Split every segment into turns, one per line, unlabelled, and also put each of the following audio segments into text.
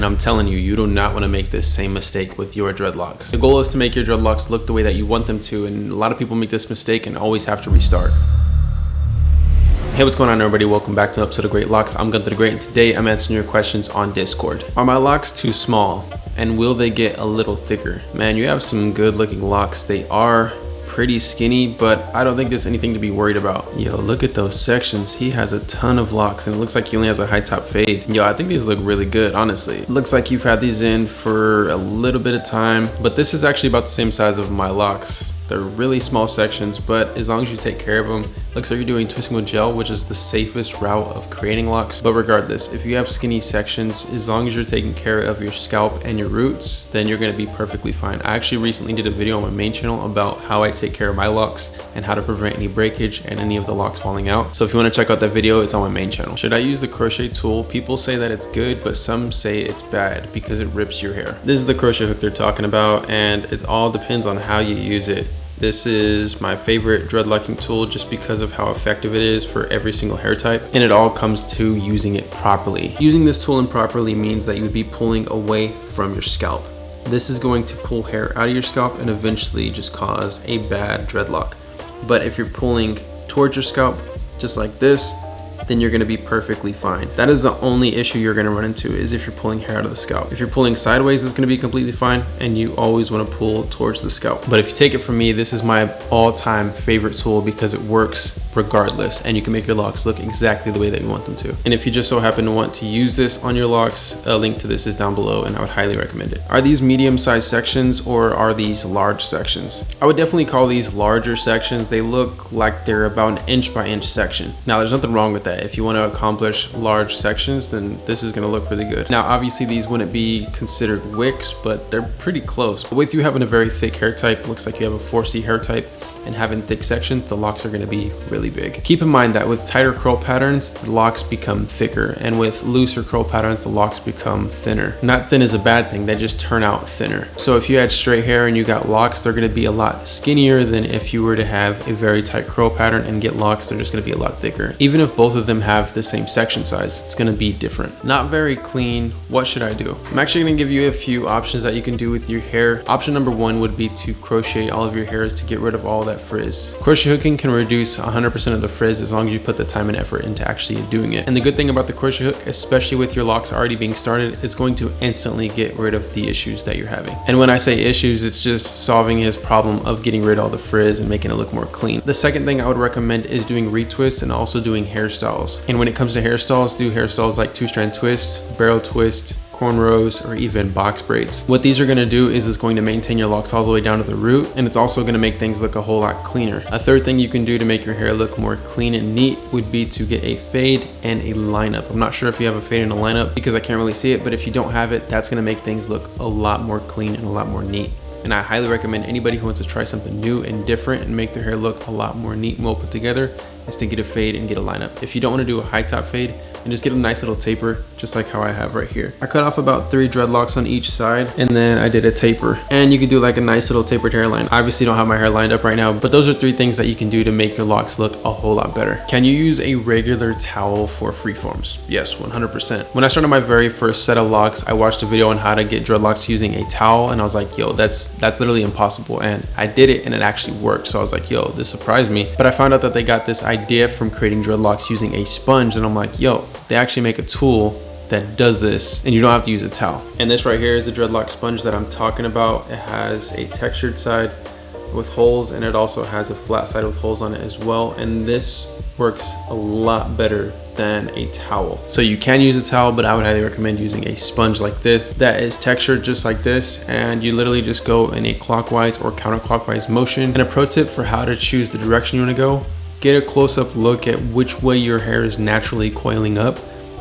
and I'm telling you, you do not want to make this same mistake with your dreadlocks. The goal is to make your dreadlocks look the way that you want them to, and a lot of people make this mistake and always have to restart. Hey, what's going on everybody? Welcome back to an episode of Greatlocs. I'm Gunther the Great, and today I'm answering your questions on Discord. Are my locks too small? And will they get a little thicker? Man, you have some good looking locks. They are pretty skinny, but I don't think there's anything to be worried about. Yo, look at those sections. He has a ton of locks and it looks like he only has a high top fade. Yo, I think these look really good, honestly. It looks like you've had these in for a little bit of time, but this is actually about the same size of my locks. They're really small sections, but as long as you take care of them, looks like you're doing twisting with gel, which is the safest route of creating locks. But regardless, if you have skinny sections, as long as you're taking care of your scalp and your roots, then you're gonna be perfectly fine. I actually recently did a video on my main channel about how I take care of my locks and how to prevent any breakage and any of the locks falling out. So if you wanna check out that video, it's on my main channel. Should I use the crochet tool? People say that it's good, but some say it's bad because it rips your hair. This is the crochet hook they're talking about, and it all depends on how you use it. This is my favorite dreadlocking tool just because of how effective it is for every single hair type, and it all comes to using it properly. Using this tool improperly means that you would be pulling away from your scalp. This is going to pull hair out of your scalp and eventually just cause a bad dreadlock. But if you're pulling towards your scalp, just like this, then you're gonna be perfectly fine. That is the only issue you're gonna run into, is if you're pulling hair out of the scalp. If you're pulling sideways, it's gonna be completely fine, and you always wanna pull towards the scalp. But if you take it from me, this is my all-time favorite tool because it works regardless, and you can make your locks look exactly the way that you want them to. And if you just so happen to want to use this on your locks, a link to this is down below, and I would highly recommend it. Are these medium-sized sections or are these large sections? I would definitely call these larger sections. They look like they're about an inch by inch section. Now, there's nothing wrong with that. If you want to accomplish large sections, then this is going to look really good. Now, obviously these wouldn't be considered wicks, but they're pretty close. With you having a very thick hair type, looks like you have a 4C hair type, and having thick sections, the locks are going to be really big. Keep in mind that with tighter curl patterns, the locks become thicker, and with looser curl patterns, the locks become thinner. Not thin is a bad thing, they just turn out thinner. So if you had straight hair and you got locks, they're going to be a lot skinnier than if you were to have a very tight curl pattern and get locks. They're just going to be a lot thicker. Even if both of them have the same section size, it's going to be different. Not very clean. What should I do? I'm actually going to give you a few options that you can do with your hair. Option number one would be to crochet all of your hair to get rid of all that frizz. Crochet hooking can reduce 100% of the frizz as long as you put the time and effort into actually doing it. And the good thing about the crochet hook, especially with your locks already being started, it's going to instantly get rid of the issues that you're having. And when I say issues, it's just solving his problem of getting rid of all the frizz and making it look more clean. The second thing I would recommend is doing retwists and also doing hairstyles. And when it comes to hairstyles, do hairstyles like 2-strand twists, barrel twist, cornrows, or even box braids. What these are going to do is it's going to maintain your locks all the way down to the root, and it's also going to make things look a whole lot cleaner. A third thing you can do to make your hair look more clean and neat would be to get a fade and a lineup. I'm not sure if you have a fade and a lineup because I can't really see it, but if you don't have it, that's going to make things look a lot more clean and a lot more neat. And I highly recommend anybody who wants to try something new and different and make their hair look a lot more neat and well put together is to get a fade and get a lineup. If you don't want to do a high top fade, and just get a nice little taper, just like how I have right here. I cut off about 3 dreadlocks on each side, and then I did a taper. And you can do like a nice little tapered hairline. I obviously don't have my hair lined up right now, but those are 3 things that you can do to make your locks look a whole lot better. Can you use a regular towel for freeforms? Yes, 100%. When I started my very first set of locks, I watched a video on how to get dreadlocks using a towel, and I was like, yo, that's literally impossible. And I did it, and it actually worked. So I was like, yo, this surprised me. But I found out that they got this idea from creating dreadlocks using a sponge, and I'm like, yo, they actually make a tool that does this and you don't have to use a towel. And this right here is the dreadlock sponge that I'm talking about. It has a textured side with holes, and it also has a flat side with holes on it as well, and this works a lot better than a towel. So you can use a towel, but I would highly recommend using a sponge like this that is textured just like this, and you literally just go in a clockwise or counterclockwise motion. And a pro tip for how to choose the direction you want to go: get a close-up look at which way your hair is naturally coiling up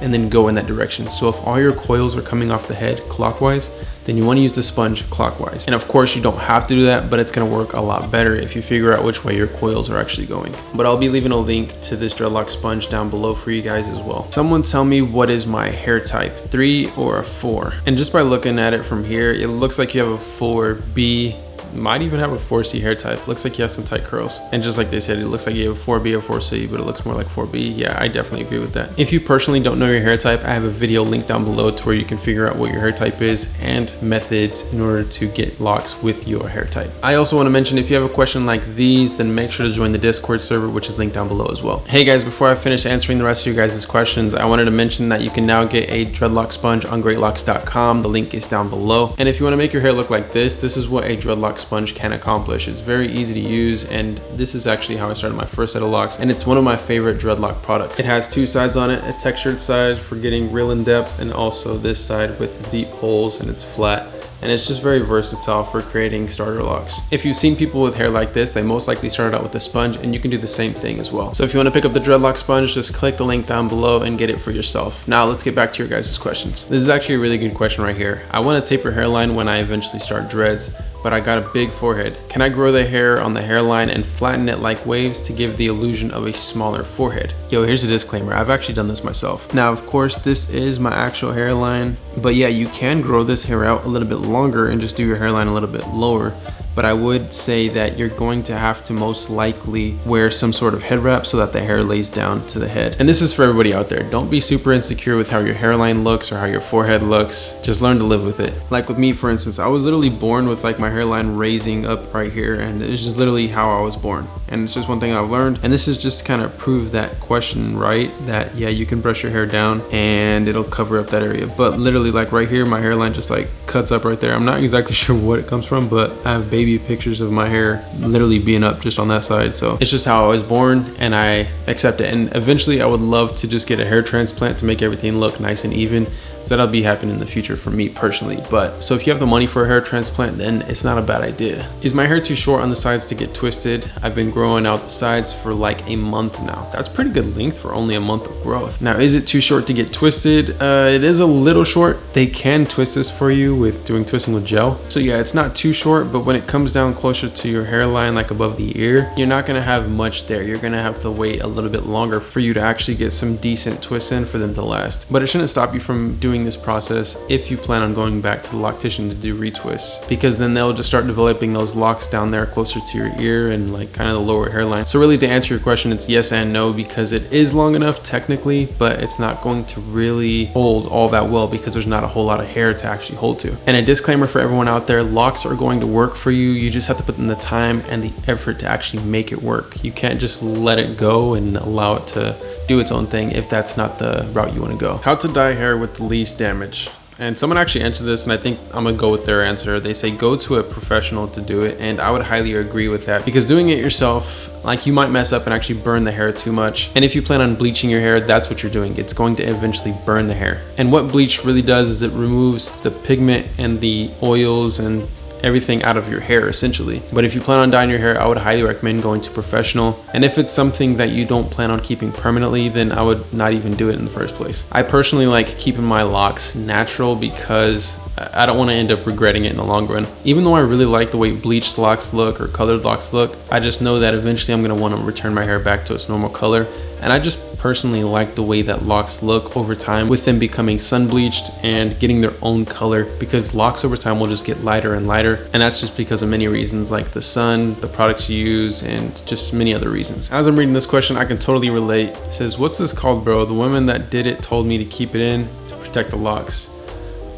and then go in that direction. So if all your coils are coming off the head clockwise, then you want to use the sponge clockwise. And of course you don't have to do that, but it's going to work a lot better if you figure out which way your coils are actually going. But I'll be leaving a link to this Dreadlock sponge down below for you guys as well. Someone tell me, what is my hair type, 3 or a 4? And just by looking at it from here, it looks like you have a 4B. Might even have a 4C hair type. Looks like you have some tight curls. And just like they said, it looks like you have a 4B or 4C, but it looks more like 4B. Yeah, I definitely agree with that. If you personally don't know your hair type, I have a video linked down below to where you can figure out what your hair type is and methods in order to get locks with your hair type. I also want to mention, if you have a question like these, then make sure to join the Discord server, which is linked down below as well. Hey guys, before I finish answering the rest of you guys' questions, I wanted to mention that you can now get a Dreadlock sponge on Greatlocs.com. The link is down below. And if you want to make your hair look like this is what a Dreadlock sponge can accomplish. It's very easy to use, and this is actually how I started my first set of locks, and it's one of my favorite Dreadlock products. It has 2 sides on it, a textured side for getting real in depth, and also this side with deep holes, and it's flat. And it's just very versatile for creating starter locks. If you've seen people with hair like this, they most likely started out with a sponge, and you can do the same thing as well. So if you want to pick up the Dreadlock sponge, just click the link down below and get it for yourself. Now let's get back to your guys' questions. This is actually a really good question right here. I want to taper hairline when I eventually start dreads, but I got a big forehead. Can I grow the hair on the hairline and flatten it like waves to give the illusion of a smaller forehead? Yo, here's a disclaimer. I've actually done this myself. Now, of course, this is my actual hairline, but yeah, you can grow this hair out a little bit longer and just do your hairline a little bit lower. But I would say that you're going to have to most likely wear some sort of head wrap so that the hair lays down to the head. And this is for everybody out there. Don't be super insecure with how your hairline looks or how your forehead looks. Just learn to live with it. Like with me, for instance, I was literally born with like my hairline raising up right here, and it's just literally how I was born. And it's just one thing I've learned. And this is just to kind of prove that question right, that yeah, you can brush your hair down and it'll cover up that area. But literally like right here, my hairline just like cuts up right there. I'm not exactly sure what it comes from, but I have baby pictures of my hair literally being up just on that side. So it's just how I was born, and I accept it. And eventually I would love to just get a hair transplant to make everything look nice and even. So that'll be happening in the future for me personally. But so if you have the money for a hair transplant, then it's not a bad idea. Is my hair too short on the sides to get twisted? I've been growing out the sides for like a month now. That's pretty good length for only a month of growth. Now, is it too short to get twisted? It is a little short. They can twist this for you with doing twisting with gel. So yeah, it's not too short, but when it comes down closer to your hairline, like above the ear, you're not gonna have much there. You're gonna have to wait a little bit longer for you to actually get some decent twists in for them to last. But it shouldn't stop you from doing this process if you plan on going back to the loctician to do retwists, because then they'll just start developing those locks down there closer to your ear and like kind of the lower hairline. So really, to answer your question, it's yes and no, because it is long enough technically, but it's not going to really hold all that well because there's not a whole lot of hair to actually hold to. And a disclaimer for everyone out there, locks are going to work for you. You just have to put in the time and the effort to actually make it work. You can't just let it go and allow it to do its own thing if that's not the route you want to go. How to dye hair with the least damage. And someone actually answered this, and I think I'm gonna go with their answer. They say go to a professional to do it, and I would highly agree with that, because doing it yourself, like, you might mess up and actually burn the hair too much. And if you plan on bleaching your hair, that's what you're doing. It's going to eventually burn the hair. And what bleach really does is it removes the pigment and the oils and everything out of your hair essentially. But if you plan on dyeing your hair, I would highly recommend going to professional. And if it's something that you don't plan on keeping permanently, then I would not even do it in the first place. I personally like keeping my locks natural because I don't want to end up regretting it in the long run. Even though I really like the way bleached locks look or colored locks look, I just know that eventually I'm going to want to return my hair back to its normal color. And I just personally like the way that locks look over time, with them becoming sun bleached and getting their own color, because locks over time will just get lighter and lighter. And that's just because of many reasons, like the sun, the products you use, and just many other reasons. As I'm reading this question, I can totally relate. It says, what's this called, bro? The woman that did it told me to keep it in to protect the locks.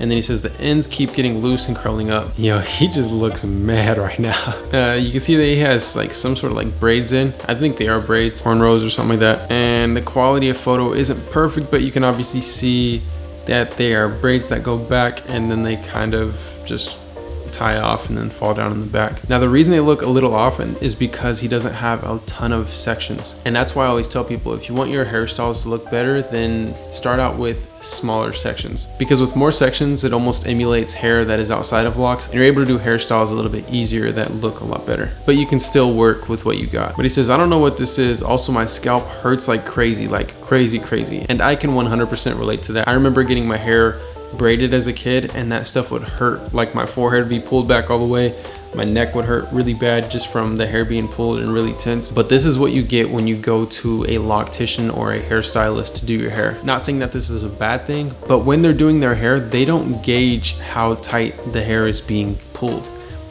And then he says the ends keep getting loose and curling up. Yo, he just looks mad right now. You can see that he has like some sort of like braids in. I think they are braids, cornrows or something like that. And the quality of photo isn't perfect, but you can obviously see that they are braids that go back and then they kind of just tie off and then fall down in the back. Now, the reason they look a little off is because he doesn't have a ton of sections. And that's why I always tell people, if you want your hairstyles to look better, then start out with smaller sections, because with more sections it almost emulates hair that is outside of locks, and you're able to do hairstyles a little bit easier that look a lot better, but you can still work with what you got. But he says, I don't know what this is. Also, my scalp hurts like crazy, and I can 100% relate to that. I remember getting my hair braided as a kid, and that stuff would hurt. Like my forehead would be pulled back all the way. My neck would hurt really bad just from the hair being pulled and really tense. But this is what you get when you go to a loctician or a hairstylist to do your hair. Not saying that this is a bad thing, but when they're doing their hair, they don't gauge how tight the hair is being pulled.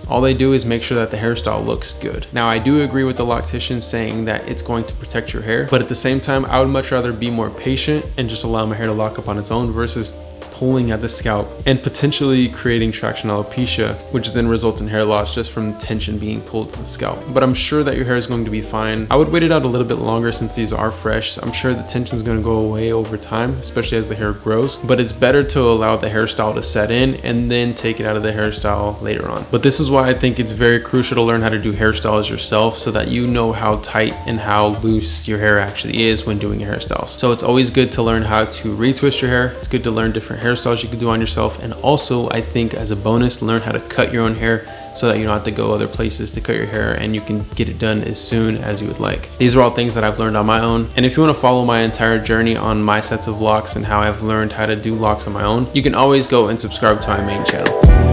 All they do is make sure that the hairstyle looks good. Now, I do agree with the loctician saying that it's going to protect your hair, but at the same time, I would much rather be more patient and just allow my hair to lock up on its own versus pulling at the scalp and potentially creating traction alopecia, which then results in hair loss just from tension being pulled to the scalp. But I'm sure that your hair is going to be fine. I would wait it out a little bit longer since these are fresh. I'm sure the tension is going to go away over time, especially as the hair grows, but it's better to allow the hairstyle to set in and then take it out of the hairstyle later on. But this is why I think it's very crucial to learn how to do hairstyles yourself so that you know how tight and how loose your hair actually is when doing your hairstyles. So it's always good to learn how to retwist your hair. It's good to learn different hairstyles you can do on yourself, and also I think as a bonus, learn how to cut your own hair so that you don't have to go other places to cut your hair and you can get it done as soon as you would like. These are all things that I've learned on my own, and if you want to follow my entire journey on my sets of locks and how I've learned how to do locks on my own, you can always go and subscribe to my main channel.